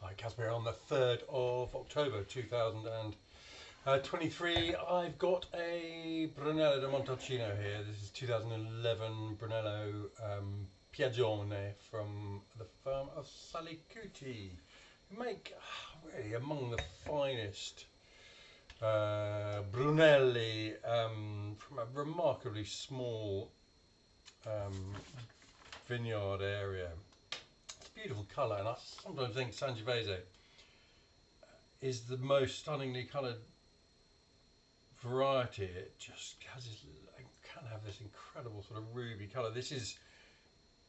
Hi, Caspar, on the 3rd of October 2023. I've got a Brunello de Montalcino here. This is 2011 Brunello Piaggione from the firm of Salicutti, who make really among the finest Brunelli from a remarkably small vineyard area. Beautiful colour, and I sometimes think Sangiovese is the most stunningly coloured variety. It just has this, it can have this incredible sort of ruby colour. This is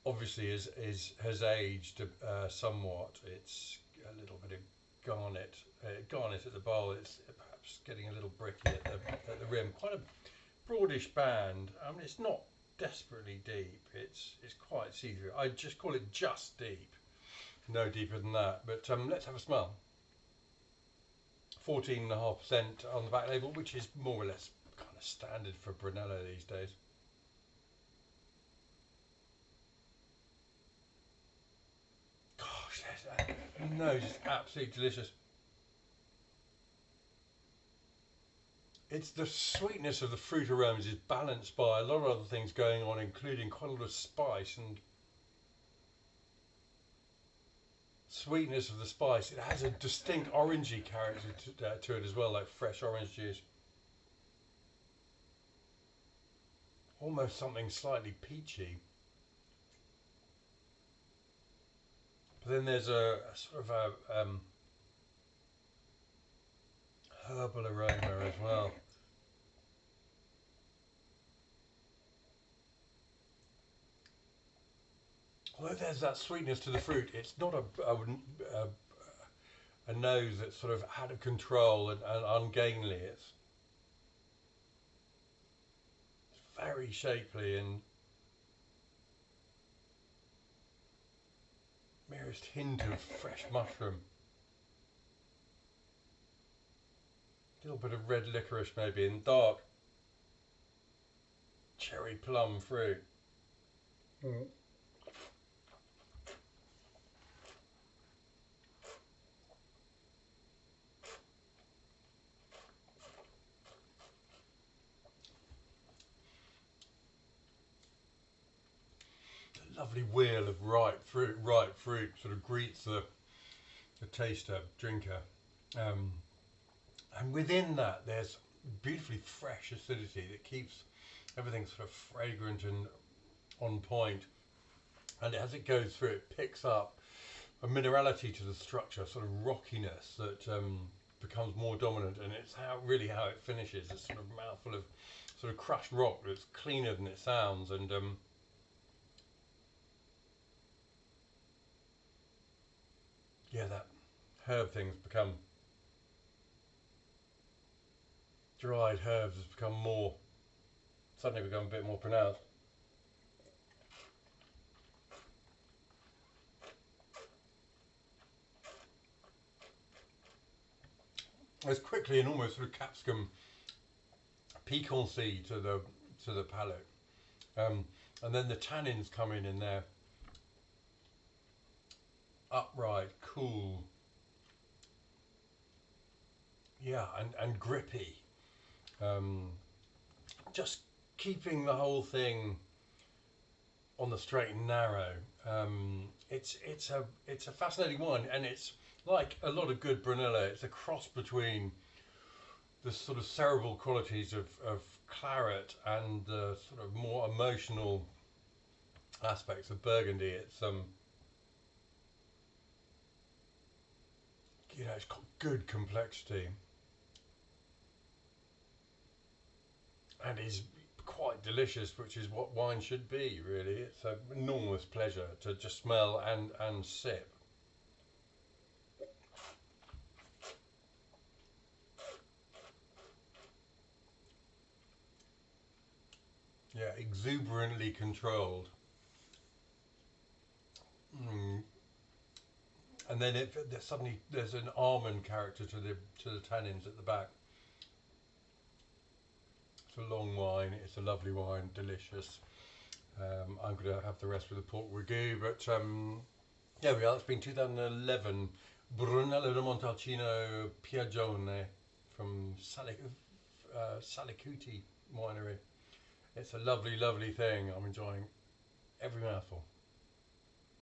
obviously has aged somewhat. It's a little bit of garnet at the bowl. It's perhaps getting a little bricky at the rim. Quite a broadish band. I mean, it's not desperately deep. It's quite see-through. I just call it just deep. No deeper than that, but let's have a smell. 14.5% on the back label, which is more or less kind of standard for Brunello these days. Gosh, that nose is absolutely delicious. It's the sweetness of the fruit aromas is balanced by a lot of other things going on, including quite a lot of spice and sweetness of the spice. It has a distinct orangey character to it as well, like fresh orange juice. Almost something slightly peachy. But then there's a sort of a herbal aroma as well. Although there's that sweetness to the fruit, it's not a nose that's sort of out of control and ungainly. It's very shapely and merest hint of fresh mushroom. A little bit of red licorice maybe, and dark cherry plum fruit. Lovely wheel of ripe fruit sort of greets the taster, drinker, and within that there's beautifully fresh acidity that keeps everything sort of fragrant and on point, and as it goes through it picks up a minerality to the structure, sort of rockiness that becomes more dominant, and it's really how it finishes, this sort of mouthful of sort of crushed rock that's cleaner than it sounds, and yeah, that herb thing's become, dried herbs has become suddenly become a bit more pronounced. There's quickly an almost sort of capsicum piquancy to the palate, and then the tannins come in there. Upright, cool, yeah, and grippy, just keeping the whole thing on the straight and narrow. It's a fascinating wine, and it's like a lot of good Brunello. It's a cross between the sort of cerebral qualities of claret and the sort of more emotional aspects of Burgundy. It's you know, it's got good complexity and is quite delicious, which is what wine should be, really. It's an enormous pleasure to just smell and sip. Yeah, exuberantly controlled. And then suddenly there's an almond character to the tannins at the back. It's a long wine. It's a lovely wine, delicious. I'm going to have the rest with the pork ragout, but yeah, we are. It's been 2011 Brunello de Montalcino Piaggione from Salicutti winery. It's a lovely, lovely thing. I'm enjoying every mouthful.